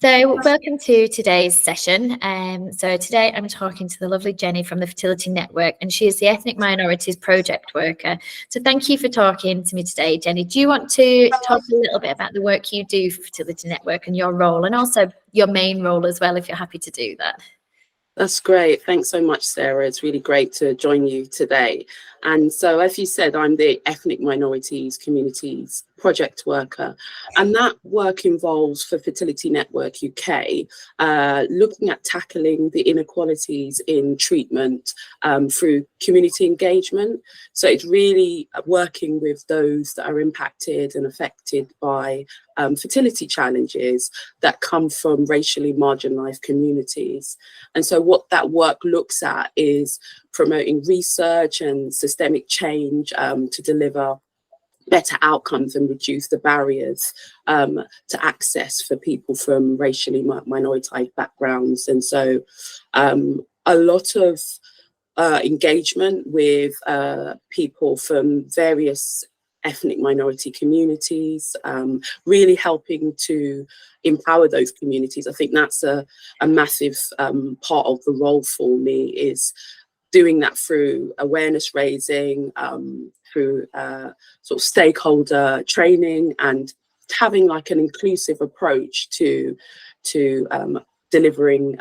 So welcome to today's session. So today I'm talking to the lovely Jenny from the Fertility Network, and she is the Ethnic Minorities Project Worker. So thank you for talking to me today, Jenny. Do you want to talk a little bit about the work you do for Fertility Network and your role, and also your main role as well, if you're happy to do that? That's great. Thanks so much, Sarah. It's really great to join you today. And so, as you said, I'm the Ethnic Minorities Communities Project Worker. And that work involves, for Fertility Network UK, looking at tackling the inequalities in treatment through community engagement. So it's really working with those that are impacted and affected by fertility challenges that come from racially marginalised communities. And so what that work looks at is promoting research and systemic change to deliver better outcomes and reduce the barriers to access for people from racially minoritized backgrounds. And so a lot of engagement with people from various ethnic minority communities, really helping to empower those communities. I think that's a massive part of the role for me, is doing that through awareness raising, through sort of stakeholder training, and having like an inclusive approach to delivering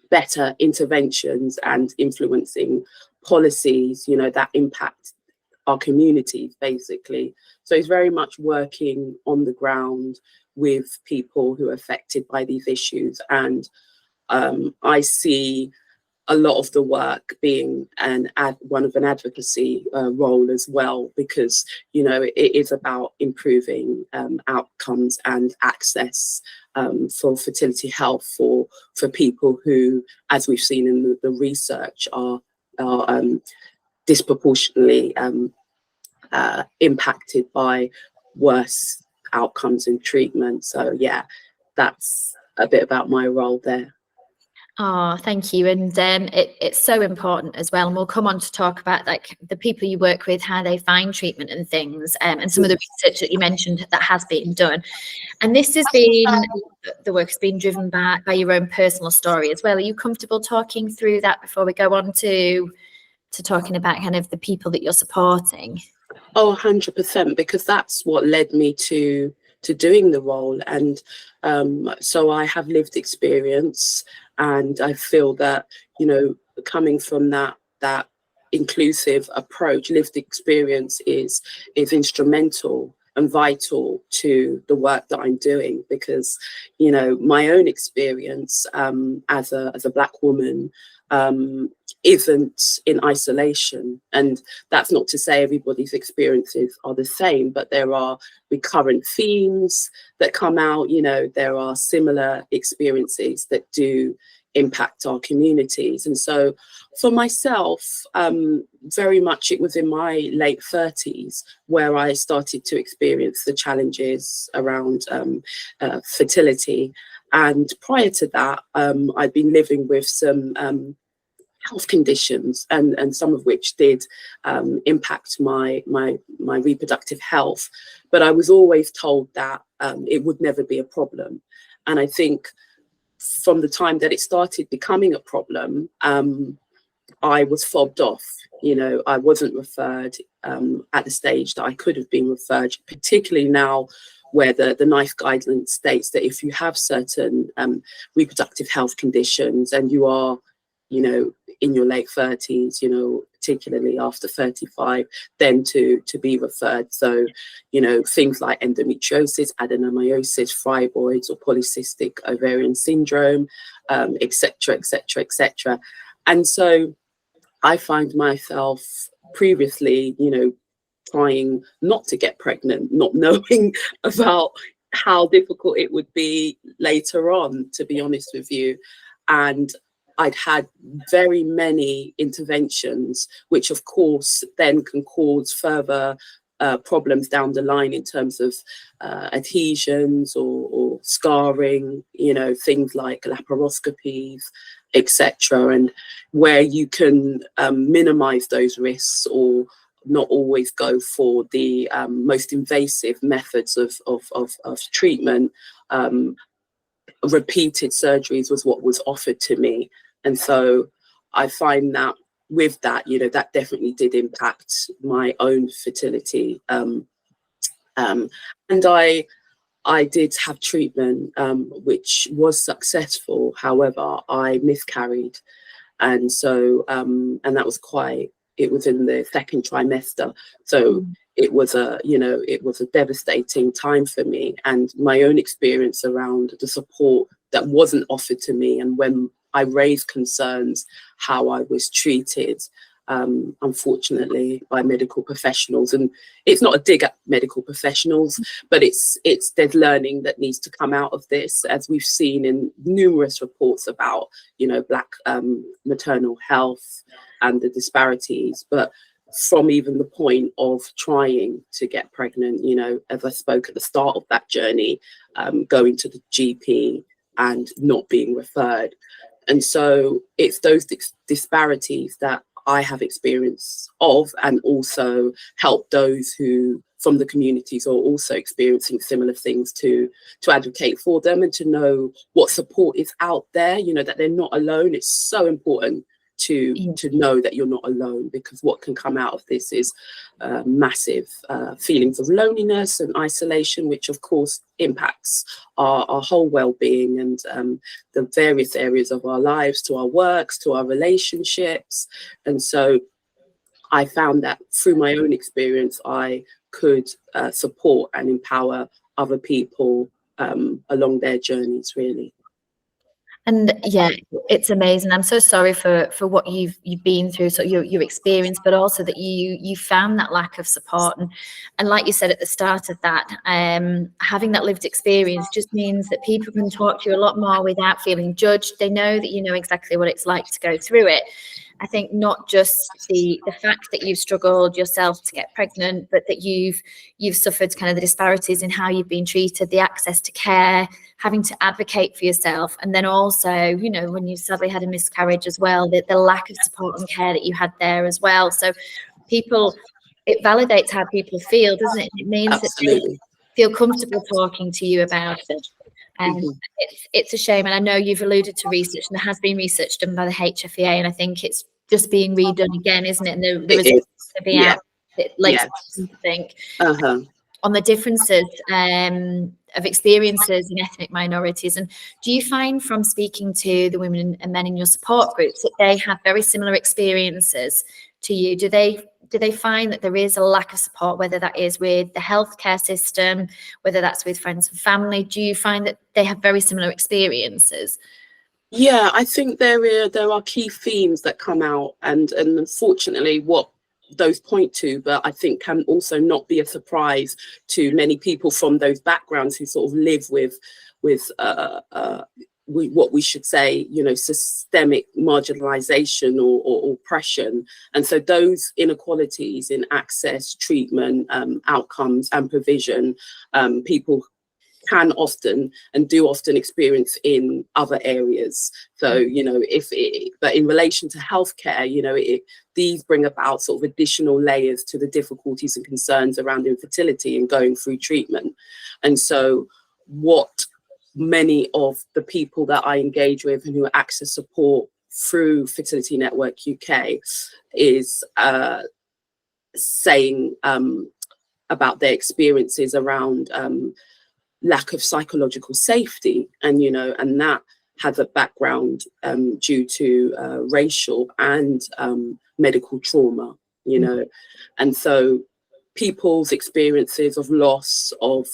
better interventions and influencing policies, that impact our communities, basically. So it's very much working on the ground with people who are affected by these issues. And I see a lot of the work being one of an advocacy role as well, because it is about improving outcomes and access for fertility health for people who, as we've seen in the research, are disproportionately impacted by worse outcomes in treatment. So yeah, that's a bit about my role there. Oh, thank you. And it's so important as well. And we'll come on to talk about like the people you work with, how they find treatment and things, and some of the research that you mentioned that has been done. And this has been, the work has been driven by your own personal story as well. Are you comfortable talking through that before we go on to talking about kind of the people that you're supporting? Oh, 100%, because that's what led me to doing the role. And so I have lived experience, and I feel that, coming from that inclusive approach, lived experience is instrumental and vital to the work that I'm doing, because, my own experience as a Black woman isn't in isolation. And that's not to say everybody's experiences are the same, but there are recurrent themes that come out. There are similar experiences that do impact our communities. And so for myself, very much it was in my late 30s where I started to experience the challenges around fertility. And prior to that, I'd been living with some health conditions, and some of which did impact my reproductive health. But I was always told that it would never be a problem. And I think from the time that it started becoming a problem, I was fobbed off. I wasn't referred at the stage that I could have been referred, particularly now where the NICE guidelines states that if you have certain reproductive health conditions and you are, in your late 30s, particularly after 35, then to be referred. So, things like endometriosis, adenomyosis, fibroids, or polycystic ovarian syndrome, et cetera, et cetera, et cetera. And so I find myself previously, trying not to get pregnant, not knowing about how difficult it would be later on, to be honest with you. And I'd had very many interventions, which of course then can cause further problems down the line in terms of adhesions or scarring, things like laparoscopies, etc. And where you can minimize those risks or not always go for the most invasive methods of treatment, repeated surgeries was what was offered to me. And so I find that with that, you know, that definitely did impact my own fertility. And I did have treatment, which was successful. However, I miscarried. And so, and that was it was in the second trimester. So it was it was a devastating time for me, and my own experience around the support that wasn't offered to me. And when I raised concerns how I was treated, unfortunately, by medical professionals. And it's not a dig at medical professionals, but there's learning that needs to come out of this, as we've seen in numerous reports about, you know, Black maternal health and the disparities. But from even the point of trying to get pregnant, you know, as I spoke at the start of that journey, going to the GP and not being referred. And so it's those disparities that I have experience of, and also help those who from the communities are also experiencing similar things to advocate for them, and to know what support is out there, you know, that they're not alone. It's so important to know that you're not alone, because what can come out of this is massive feelings of loneliness and isolation, which of course impacts our whole well-being and the various areas of our lives, to our works, to our relationships. And so I found that through my own experience, I could support and empower other people along their journeys, really. And yeah, it's amazing. I'm so sorry for what you've been through, so your experience, but also that you found that lack of support. And like you said at the start of that, having that lived experience just means that people can talk to you a lot more without feeling judged. They know that you know exactly what it's like to go through it. I think not just the fact that you've struggled yourself to get pregnant, but that you've suffered kind of the disparities in how you've been treated, the access to care, having to advocate for yourself, and then also, you know, when you sadly had a miscarriage as well, the lack of support and care that you had there as well. So it validates how people feel, doesn't it? It means Absolutely. that they feel comfortable talking to you about it. And it's a shame, and I know you've alluded to research, and there has been research done by the HFEA, and I think it's just being redone again, isn't it? And there is going to be out later, I think, on the differences of experiences in ethnic minorities. And do you find from speaking to the women and men in your support groups that they have very similar experiences to you? Do they find that there is a lack of support, whether that is with the healthcare system, whether that's with friends and family? Do you find that they have very similar experiences? Yeah, I think there are key themes that come out, and unfortunately what those point to, but I think can also not be a surprise to many people from those backgrounds who sort of live with what we should say, you know, systemic marginalization or oppression. And so those inequalities in access, treatment, outcomes and provision, people can often and do often experience in other areas. So, you know, but in relation to healthcare, you know, these bring about sort of additional layers to the difficulties and concerns around infertility and going through treatment. And so what many of the people that I engage with and who access support through Fertility Network UK is saying about their experiences around lack of psychological safety, and you know, and that has a background due to racial and medical trauma, you know. And so people's experiences of loss, of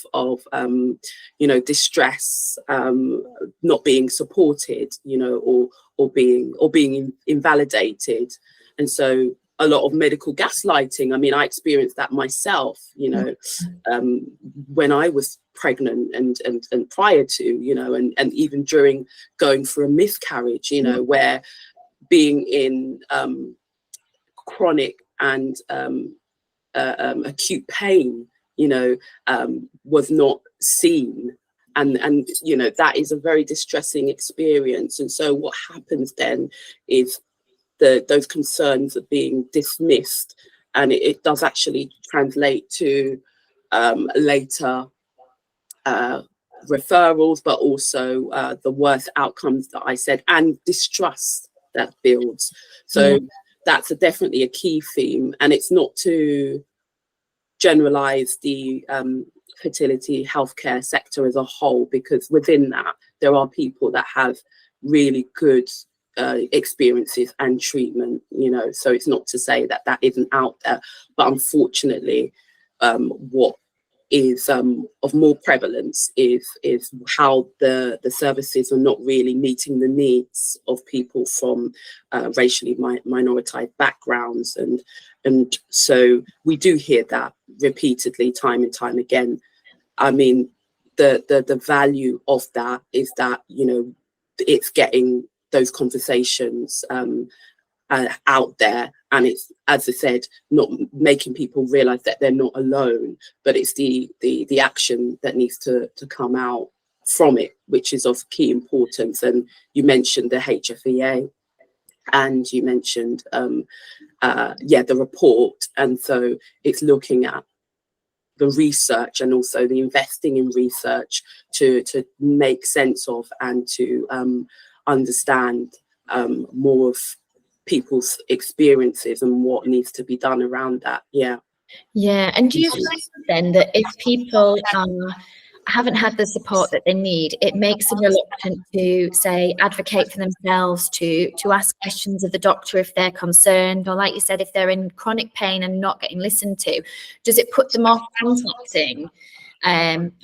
you know, distress, not being supported, you know, or being invalidated. And so a lot of medical gaslighting. I mean, I experienced that myself, you know, when I was pregnant and prior to, you know, and even during going through a miscarriage, you know, where being in chronic and acute pain, you know, was not seen. And you know, that is a very distressing experience. And so what happens then is those concerns are being dismissed, and it does actually translate to later referrals, but also the worse outcomes that I said, and distrust that builds. So that's definitely a key theme, and it's not to generalize the fertility healthcare sector as a whole, because within that there are people that have really good experiences and treatment, you know, so it's not to say that that isn't out there, but unfortunately what is of more prevalence is how the services are not really meeting the needs of people from racially minoritized backgrounds, and so we do hear that repeatedly, time and time again. I mean, the value of that is that, you know, it's getting those conversations out there, and it's, as I said, not making people realize that they're not alone, but it's the action that needs to come out from it, which is of key importance. And you mentioned the HFEA, and you mentioned the report, and so it's looking at the research and also the investing in research to make sense of and to understand more of people's experiences and what needs to be done around that. And do you find then that if people haven't had the support that they need, it makes them reluctant to, say, advocate for themselves, to ask questions of the doctor if they're concerned, or like you said, if they're in chronic pain and not getting listened to? Does it put them off contacting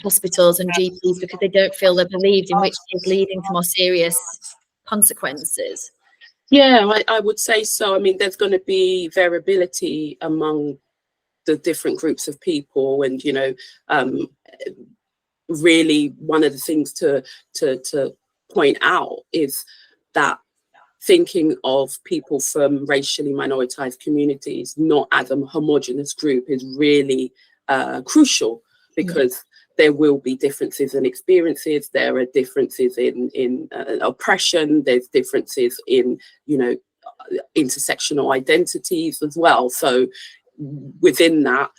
hospitals and GPs because they don't feel they're believed, in which is leading to more serious consequences? Yeah, I would say so. I mean, there's going to be variability among the different groups of people, and, you know, really one of the things to point out is that thinking of people from racially minoritized communities not as a homogenous group is really crucial, because there will be differences in experiences, there are differences in oppression, there's differences in, you know, intersectional identities as well. So within that,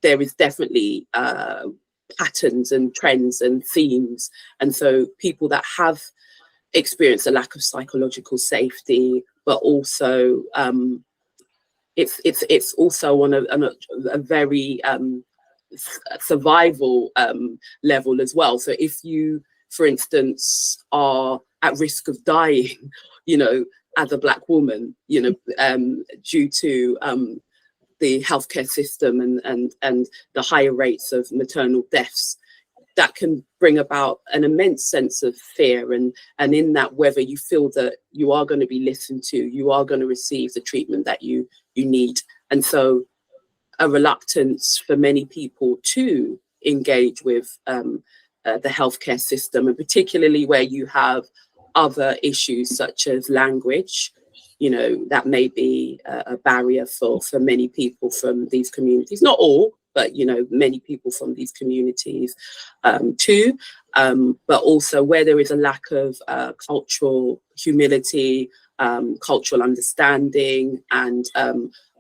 there is definitely patterns and trends and themes, and so people that have experienced a lack of psychological safety, but also it's also on a very survival level as well. So if you, for instance, are at risk of dying, you know, as a Black woman, you know, due to the healthcare system and the higher rates of maternal deaths, that can bring about an immense sense of fear, and in that, whether you feel that you are going to be listened to, you are going to receive the treatment that you need. And so a reluctance for many people to engage with the healthcare system, and particularly where you have other issues such as language, you know, that may be a barrier for many people from these communities, not all, but, you know, many people from these communities too, but also where there is a lack of cultural humility, cultural understanding, and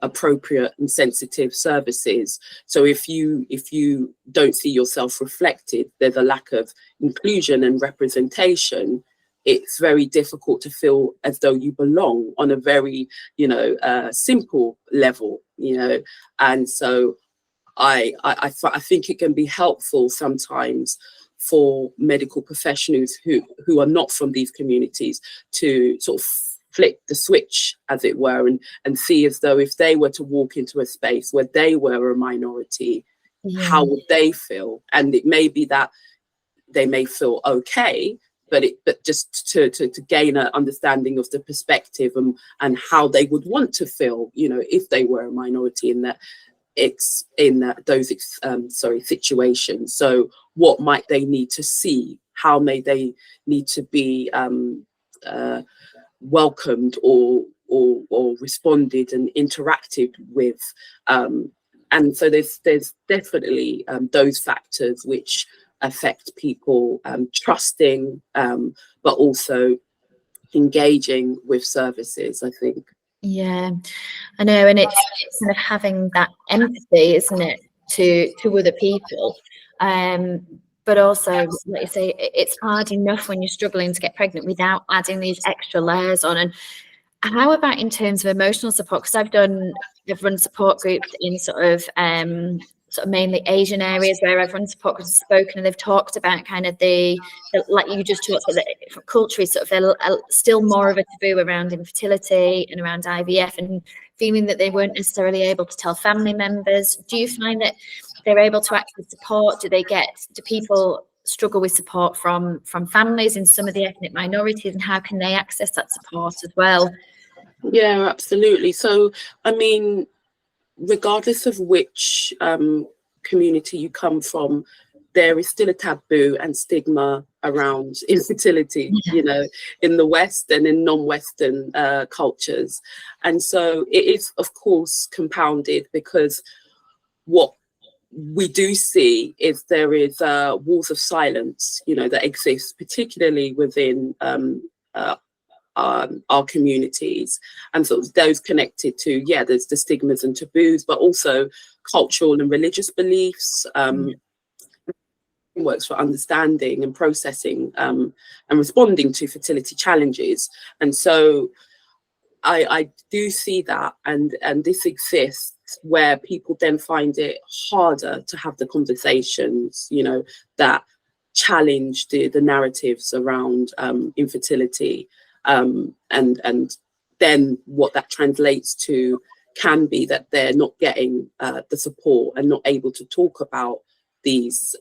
appropriate and sensitive services. So if you don't see yourself reflected, there's a lack of inclusion and representation. It's very difficult to feel as though you belong on a very, you know, simple level, you know. And so I think it can be helpful sometimes for medical professionals who are not from these communities to sort of flick the switch, as it were, and see as though if they were to walk into a space where they were a minority, how would they feel? And it may be that they may feel okay, but just to gain an understanding of the perspective and how they would want to feel, you know, if they were a minority in that those situations. So what might they need to see? How may they need to be welcomed or responded and interacted with? And so there's definitely those factors which affect people trusting, but also engaging with services, I think. Yeah, I know, and it's kind of having that empathy, isn't it, to other people. but also, like you say, it's hard enough when you're struggling to get pregnant without adding these extra layers on. And how about in terms of emotional support? Because I've run support groups in sort of mainly Asian areas where everyone's support groups have spoken, and they've talked about kind of the like you just talked about, the culture is sort of still more of a taboo around infertility and around IVF, and feeling that they weren't necessarily able to tell family members. Do you find that they're able to access support? Do people struggle with support from families in some of the ethnic minorities, and how can they access that support as well? Yeah, absolutely. So, I mean, regardless of which community you come from, there is still a taboo and stigma around infertility, you know, in the West and in non-Western cultures. And so it is, of course, compounded because what we do see is there is walls of silence, you know, that exist, particularly within our communities, and sort of those connected to, there's the stigmas and taboos, but also cultural and religious beliefs, works for understanding and processing and responding to fertility challenges. And so I do see that, and this exists where people then find it harder to have the conversations, you know, that challenge the narratives around infertility. And then what that translates to can be that they're not getting the support and not able to talk about these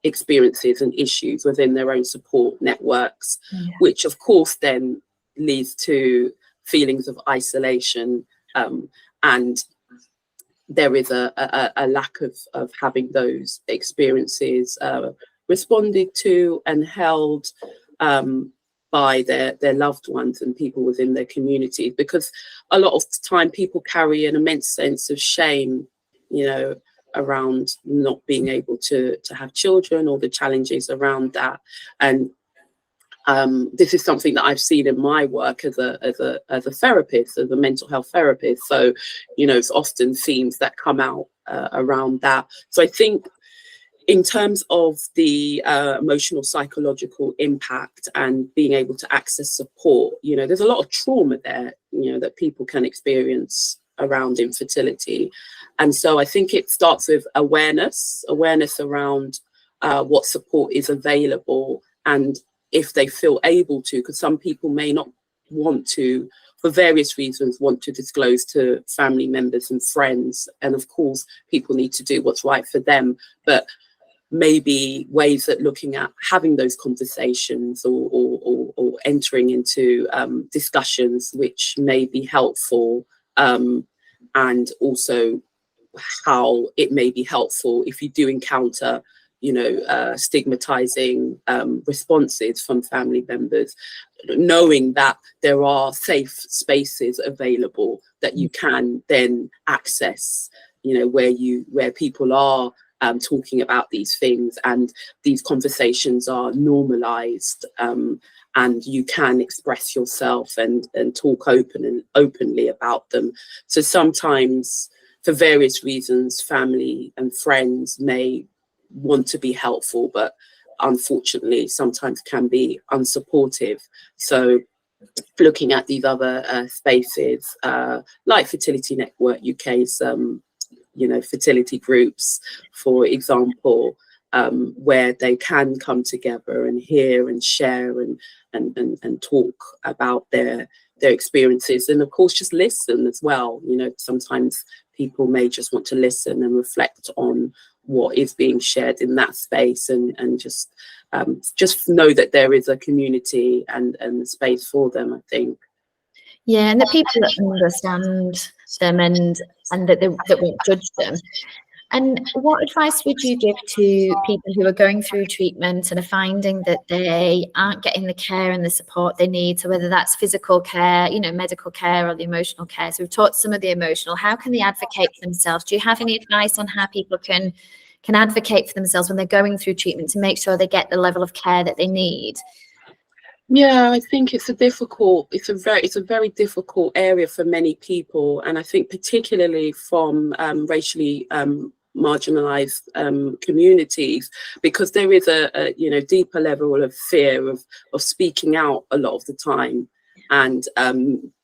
experiences and issues within their own support networks, which of course then leads to feelings of isolation, and there is a lack of having those experiences responded to and held by their loved ones and people within their communities, because a lot of the time people carry an immense sense of shame, you know, around not being able to have children, or the challenges around that. And this is something that I've seen in my work as a therapist, as a mental health therapist. So, you know, it's often themes that come out around that. So I think in terms of the emotional, psychological impact and being able to access support, you know, there's a lot of trauma there, you know, that people can experience around infertility. And so I think it starts with awareness around what support is available, and if they feel able to, because some people may not want to, for various reasons, want to disclose to family members and friends. And of course, people need to do what's right for them. But maybe ways that looking at having those conversations or entering into discussions which may be helpful, and also how it may be helpful if you do encounter, you know, stigmatizing responses from family members, knowing that there are safe spaces available that you can then access, you know, where people are talking about these things, and these conversations are normalized, and you can express yourself and talk openly about them. So sometimes, for various reasons, family and friends may want to be helpful, but unfortunately sometimes can be unsupportive. So looking at these other spaces, like Fertility Network UK's you know, fertility groups, for example, where they can come together and hear and share and talk about their experiences, and of course just listen as well. You know, sometimes people may just want to listen and reflect on what is being shared in that space, and just know that there is a community and space for them, I think. Yeah, and the people that understand them and that won't judge them. And what advice would you give to people who are going through treatment and are finding that they aren't getting the care and the support they need? So whether that's physical care, you know, medical care, or the emotional care. So we've taught some of the emotional. How can they advocate for themselves? Do you have any advice on how people can advocate for themselves when they're going through treatment to make sure they get the level of care that they need? Yeah, I think it's a very difficult area for many people, and I think particularly from racially marginalized communities, because there is a you know, deeper level of fear of speaking out a lot of the time, and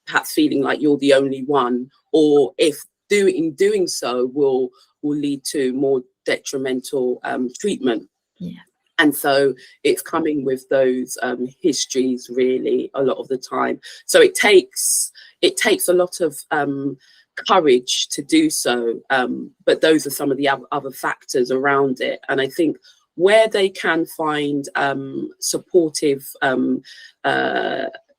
perhaps feeling like you're the only one, or if doing so will lead to more detrimental treatment. Yeah. And so it's coming with those histories really a lot of the time. So it takes a lot of courage to do so, but those are some of the other factors around it. And I think where they can find supportive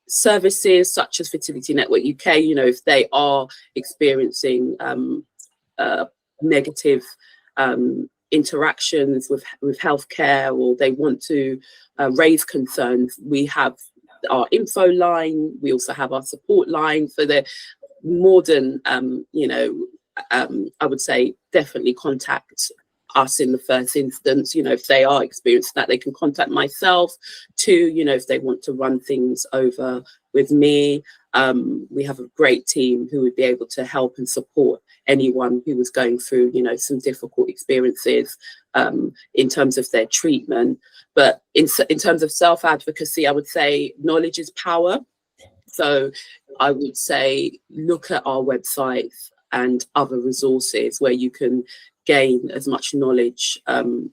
services such as Fertility Network UK, you know, if they are experiencing negative interactions with healthcare, or they want to raise concerns, we have our info line, we also have our support line. So they're more than you know, I would say definitely contact us in the first instance. You know, if they are experiencing that, they can contact myself too, you know, if they want to run things over with me. We have a great team who would be able to help and support anyone who was going through, you know, some difficult experiences in terms of their treatment. But in terms of self-advocacy, I would say knowledge is power. So I would say look at our website and other resources where you can gain as much knowledge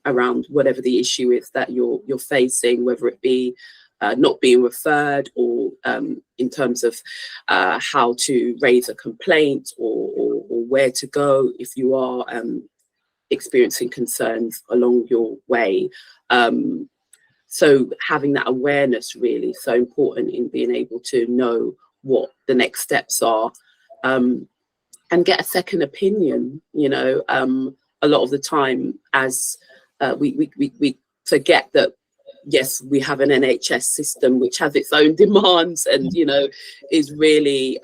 around whatever the issue is that you're facing, whether it be not being referred, or in terms of how to raise a complaint, or where to go if you are experiencing concerns along your way. So having that awareness really so important in being able to know what the next steps are, and get a second opinion. You know, a lot of the time, as we forget that, yes, we have an NHS system which has its own demands, and you know, is really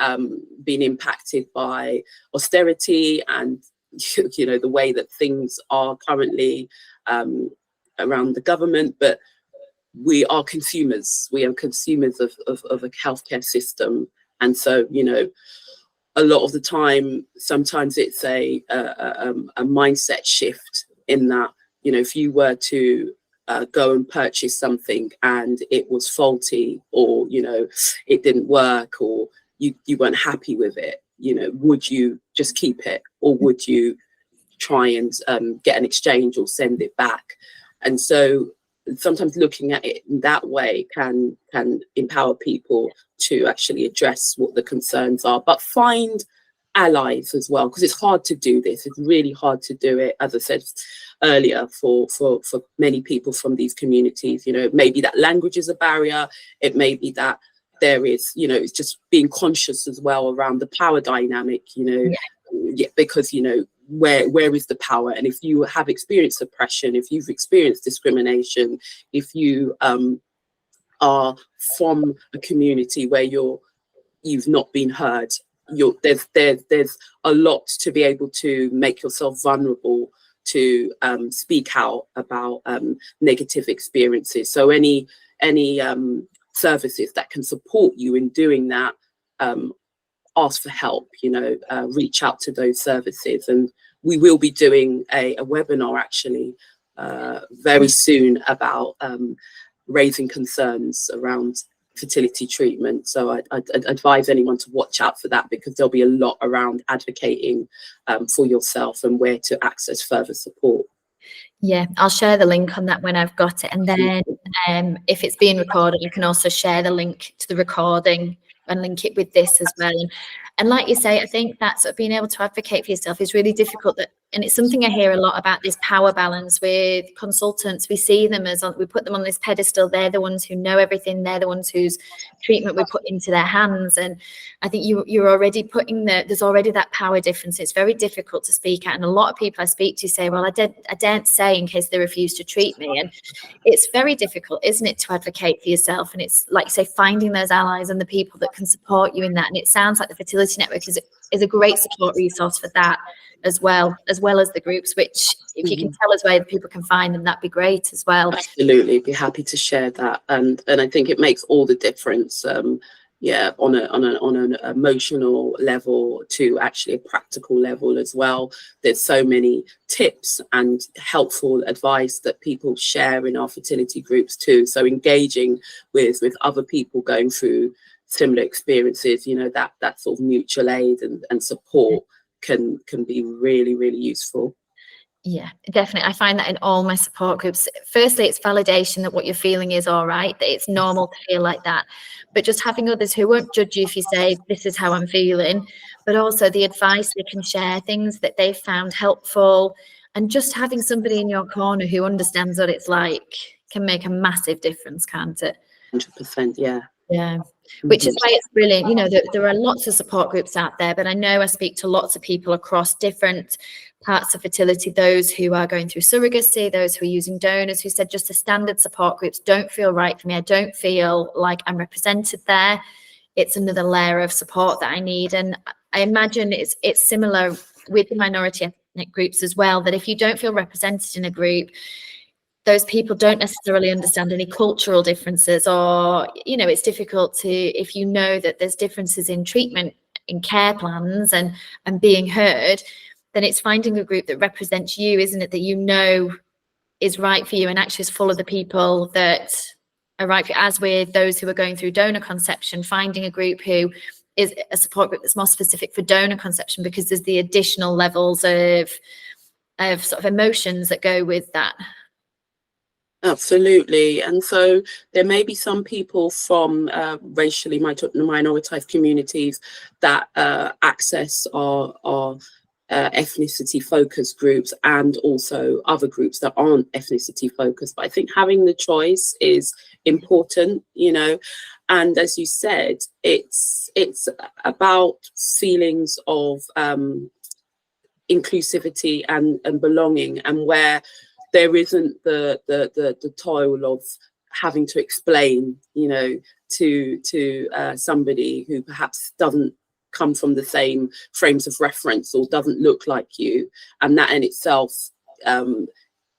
being impacted by austerity and you know, the way that things are currently around the government. But we are consumers. We are consumers of a healthcare system, and so you know, a lot of the time, sometimes it's a mindset shift in that, you know, if you were to go and purchase something and it was faulty, or you know, it didn't work, or you weren't happy with it, you know, would you just keep it, or would you try and get an exchange or send it back? And so sometimes looking at it in that way can empower people to actually address what the concerns are, but find allies as well, because it's hard to do this. It's really hard to do it, as I said earlier, for many people from these communities. You know, maybe that language is a barrier. It may be that there is, you know, it's just being conscious as well around the power dynamic, you know, yeah, because, you know, where is the power? And if you have experienced oppression, if you've experienced discrimination, if you are from a community where you've not been heard, there's a lot to be able to make yourself vulnerable to speak out about negative experiences. So any services that can support you in doing that, ask for help, you know, reach out to those services. And we will be doing a webinar actually very soon about raising concerns around fertility treatment. So I'd advise anyone to watch out for that, because there'll be a lot around advocating for yourself and where to access further support. Yeah, I'll share the link on that when I've got it. And then if it's being recorded, you can also share the link to the recording and link it with this as well. And like you say, I think that sort of being able to advocate for yourself is really difficult. And it's something I hear a lot about, this power balance with consultants. We see them as, we put them on this pedestal. They're the ones who know everything. They're the ones whose treatment we put into their hands. And I think you're already putting there's already that power difference. It's very difficult to speak out. And a lot of people I speak to say, well, I daren't say in case they refuse to treat me. And it's very difficult, isn't it, to advocate for yourself? And it's like you say, finding those allies and the people that can support you in that. And it sounds like the Fertility Network is a great support resource for that as well as the groups, which if you can tell us where people can find them, that'd be great as well. Absolutely, be happy to share that. And I think it makes all the difference. yeah, on an emotional level to actually a practical level as well. There's so many tips and helpful advice that people share in our fertility groups too. So engaging with other people going through similar experiences, you know, that sort of mutual aid and support can be really, really useful. Yeah, definitely. I find that in all my support groups. Firstly, it's validation that what you're feeling is all right, that it's normal to feel like that. But just having others who won't judge you if you say, this is how I'm feeling, but also the advice they can share, things that they've found helpful, and just having somebody in your corner who understands what it's like can make a massive difference, can't it? 100%, yeah. Yeah, which is why it's brilliant. You know, there are lots of support groups out there, but I know I speak to lots of people across different parts of fertility, those who are going through surrogacy, those who are using donors, who said just the standard support groups don't feel right for me. I don't feel like I'm represented there. It's another layer of support that I need. And I imagine it's similar with the minority ethnic groups as well, that if you don't feel represented in a group, those people don't necessarily understand any cultural differences, or, you know, it's difficult to, if you know that there's differences in treatment, in care plans and being heard, then it's finding a group that represents you, isn't it, that you know is right for you and actually is full of the people that are right for you. As with those who are going through donor conception, finding a group who is a support group that's more specific for donor conception, because there's the additional levels of sort of emotions that go with that. Absolutely. And so there may be some people from racially minoritized communities that access our ethnicity focused groups, and also other groups that aren't ethnicity focused. But I think having the choice is important, you know. And as you said, it's about feelings of inclusivity and belonging, and where there isn't the toil of having to explain, you know, to somebody who perhaps doesn't come from the same frames of reference or doesn't look like you, and that in itself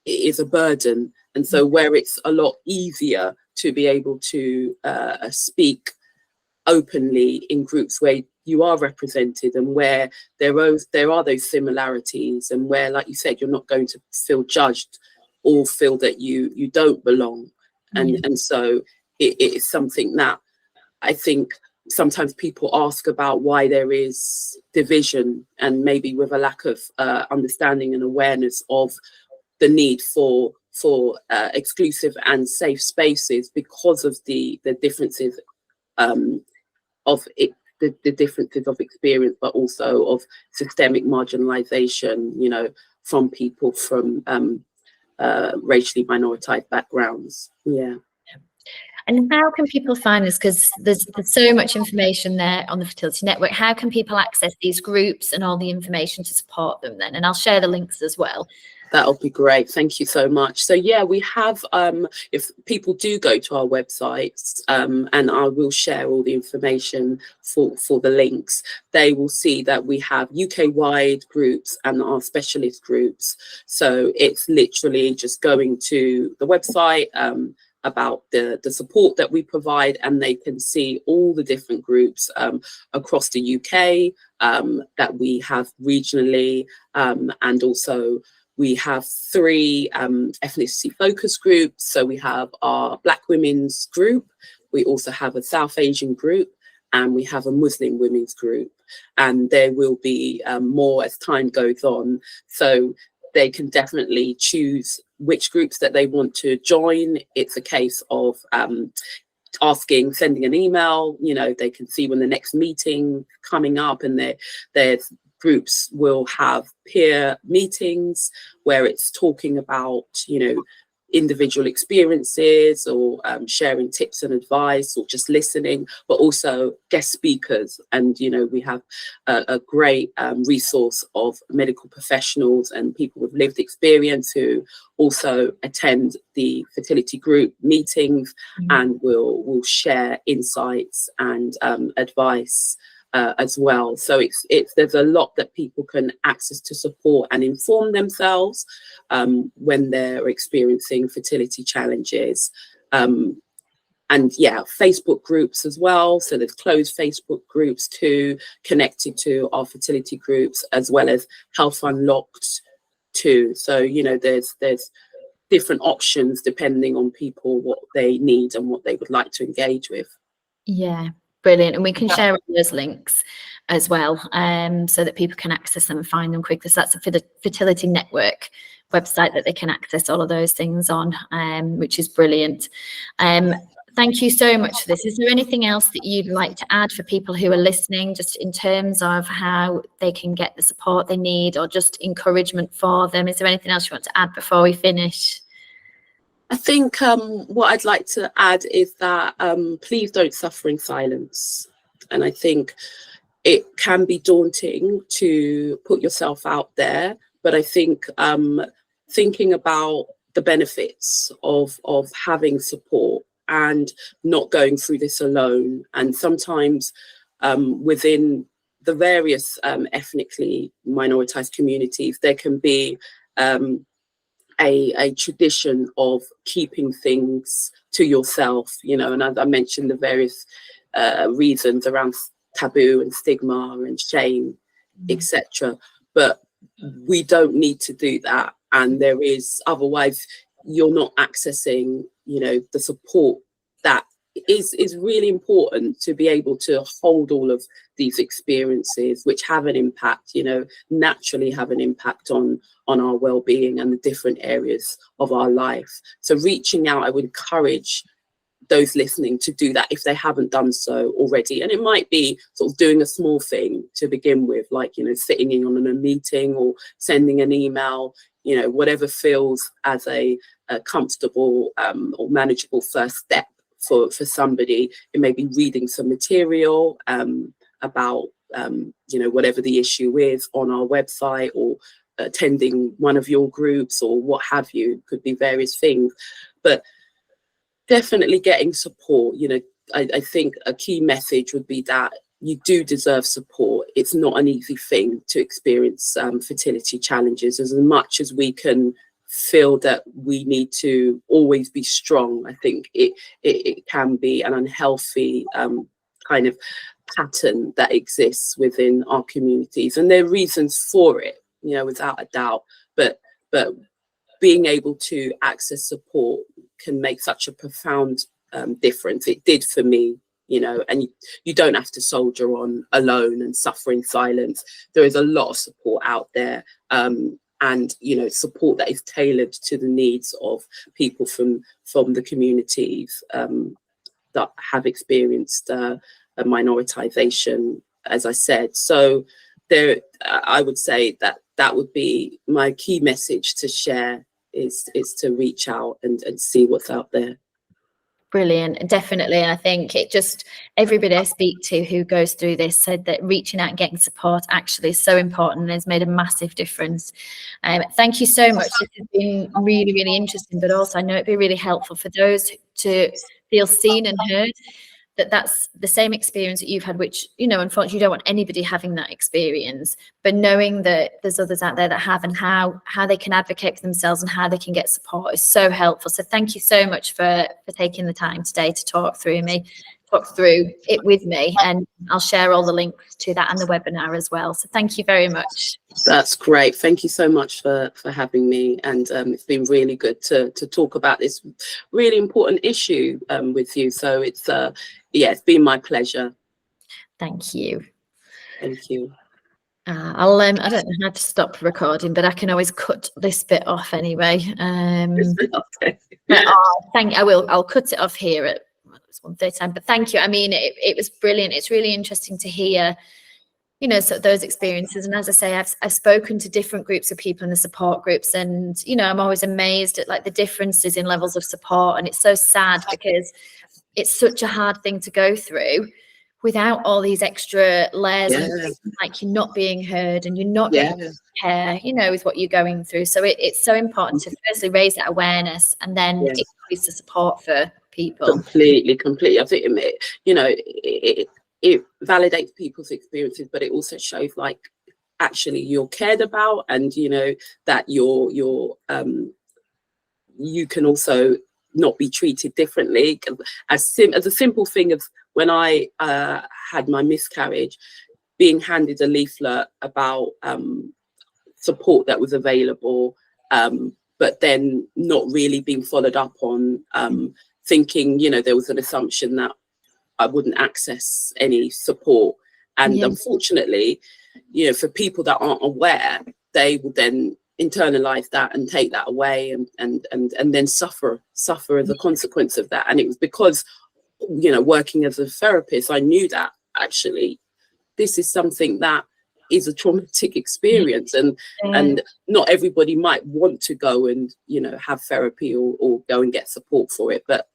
is a burden. And so where it's a lot easier to be able to speak openly in groups where you are represented, and where there are those similarities, and where, like you said, you're not going to feel judged or feel that you don't belong. And so it is something that I think sometimes people ask about, why there is division, and maybe with a lack of understanding and awareness of the need for exclusive and safe spaces, because of the differences of it, the differences of experience, but also of systemic marginalization, you know, from people from racially minoritized backgrounds. Yeah. And how can people find this? Because there's so much information there on the Fertility Network. How can people access these groups and all the information to support them then? And I'll share the links as well. That'll be great. Thank you so much. So yeah, we have, if people do go to our websites, and I will share all the information for the links, they will see that we have UK-wide groups and our specialist groups. So it's literally just going to the website, about the support that we provide, and they can see all the different groups across the UK that we have regionally, and also we have 3 ethnicity focus groups. So we have our Black women's group, we also have a South Asian group, and we have a Muslim women's group. And there will be more as time goes on. So they can definitely choose which groups that they want to join. It's a case of sending an email, you know, they can see when the next meeting coming up, and their groups will have peer meetings where it's talking about, you know, individual experiences, or sharing tips and advice, or just listening, but also guest speakers. And, you know, we have a great resource of medical professionals and people with lived experience who also attend the fertility group meetings, and will share insights and advice as well. So there's a lot that people can access to support and inform themselves when they're experiencing fertility challenges. And yeah, Facebook groups as well. So there's closed Facebook groups too, connected to our fertility groups, as well as Health Unlocked too. So, you know, there's different options depending on people, what they need and what they would like to engage with. Yeah, brilliant. And we can share all those links as well, so that people can access them and find them quickly. So that's for the Fertility Network website that they can access all of those things on, which is brilliant. Thank you so much for this. Is there anything else that you'd like to add for people who are listening, just in terms of how they can get the support they need, or just encouragement for them? Is there anything else you want to add before we finish? I think what I'd like to add is that please don't suffer in silence. And I think it can be daunting to put yourself out there, but I think thinking about the benefits of having support and not going through this alone. And sometimes within the various ethnically minoritized communities, there can be a tradition of keeping things to yourself, you know, and as I mentioned, the various reasons around taboo and stigma and shame, etc. But we don't need to do that. And there is, otherwise you're not accessing, you know, the support that is really important to be able to hold all of these experiences, which have an impact, you know, naturally have an impact on our well-being and the different areas of our life. So reaching out, I would encourage those listening to do that if they haven't done so already. And it might be sort of doing a small thing to begin with, like, you know, sitting in on a meeting or sending an email, you know, whatever feels as a comfortable or manageable first step for somebody. It may be reading some material about, you know, whatever the issue is on our website, or attending one of your groups, or what have you. Could be various things, but definitely getting support. You know, I think a key message would be that you do deserve support. It's not an easy thing to experience fertility challenges. As much as we can feel that we need to always be strong, I think it can be an unhealthy kind of pattern that exists within our communities, and there are reasons for it, you know, without a doubt. But being able to access support can make such a profound difference. It did for me, you know, and you don't have to soldier on alone and suffer in silence. There is a lot of support out there, and, you know, support that is tailored to the needs of people from the communities that have experienced a minoritization, as I said. So there, I would say that would be my key message to share, is to reach out and see what's out there. Brilliant, definitely. And I think it just, everybody I speak to who goes through this said that reaching out and getting support actually is so important and has made a massive difference. Thank you so much. This has been really, really interesting, but also I know it'd be really helpful for those to feel seen and heard, that that's the same experience that you've had, which, you know, unfortunately you don't want anybody having that experience, but knowing that there's others out there that have, and how they can advocate for themselves and how they can get support is so helpful. So thank you so much for taking the time today to talk through it with me, and I'll share all the links to that and the webinar as well. So thank you very much. That's great. Thank you so much for having me, and it's been really good to talk about this really important issue with you. So it's yeah, it's been my pleasure. Thank you. Thank you. I'll I don't know how to stop recording, but I can always cut this bit off anyway. Okay. I'll cut it off here at 1:30 time. But thank you. I mean, it was brilliant. It's really interesting to hear, you know, so those experiences. And as I say, I've spoken to different groups of people in the support groups, and, you know, I'm always amazed at like the differences in levels of support. And it's so sad because it's such a hard thing to go through without all these extra layers, and like you're not being heard and you're not getting care, you know, with what you're going through. So it's so important to firstly raise that awareness and then increase the support for people. Completely. I think, you know, it validates people's experiences, but it also shows like actually you're cared about, and, you know, that you can also not be treated differently. As a simple thing of when I had my miscarriage, being handed a leaflet about support that was available, but then not really being followed up on, thinking, you know, there was an assumption that I wouldn't access any support. And unfortunately, you know, for people that aren't aware, they will then internalize that and take that away, and then suffer as a consequence of that. And it was because, you know, working as a therapist, I knew that actually this is something that is a traumatic experience, and not everybody might want to go and, you know, have therapy or go and get support for it, but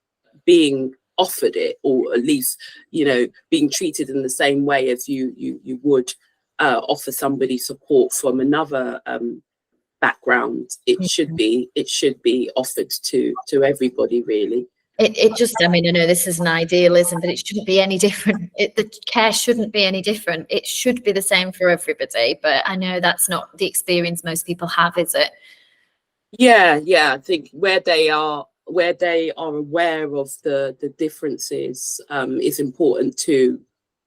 being offered it, or at least, you know, being treated in the same way as you would offer somebody support from another background, it should be offered to everybody, really. It just, I mean, I know this is an idealism, but it shouldn't be any different. The care shouldn't be any different. It should be the same for everybody. But I know that's not the experience most people have, is it? Yeah, I think where they are aware of the differences is important too,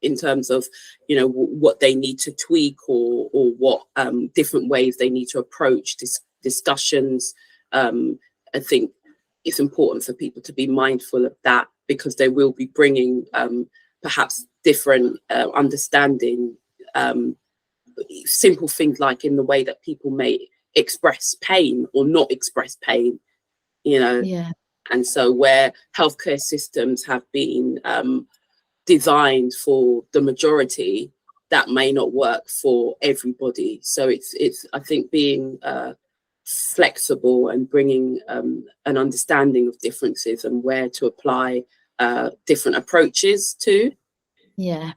in terms of, you know, what they need to tweak, or what different ways they need to approach discussions. I think it's important for people to be mindful of that, because they will be bringing perhaps different understanding, simple things like in the way that people may express pain or not express pain, you know. And so where healthcare systems have been designed for the majority, that may not work for everybody. So it's I think being flexible and bringing an understanding of differences and where to apply different approaches to. I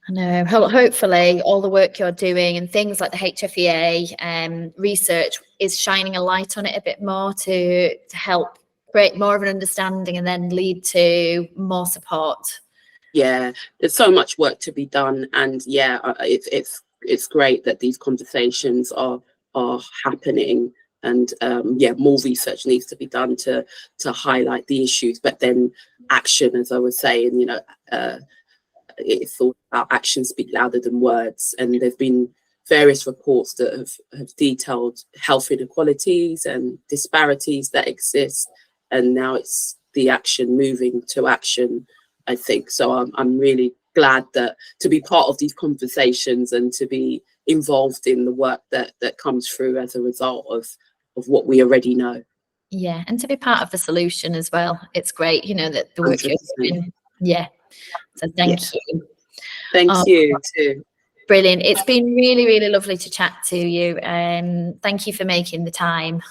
know. Hopefully all the work you're doing and things like the HFEA research is shining a light on it a bit more to help create more of an understanding and then lead to more support. There's so much work to be done, and it's great that these conversations are happening, and more research needs to be done to highlight the issues, but then action, as I was saying, you know, it's all about actions speak louder than words. And there've been various reports that have detailed health inequalities and disparities that exist, and now it's the action, moving to action, I think. So I'm really glad to be part of these conversations and to be involved in the work that comes through as a result of what we already know. And to be part of the solution as well. It's great, you know, that the work 100%. You're doing. So thank you. Thank you too. Brilliant. It's been really, really lovely to chat to you. Thank you for making the time.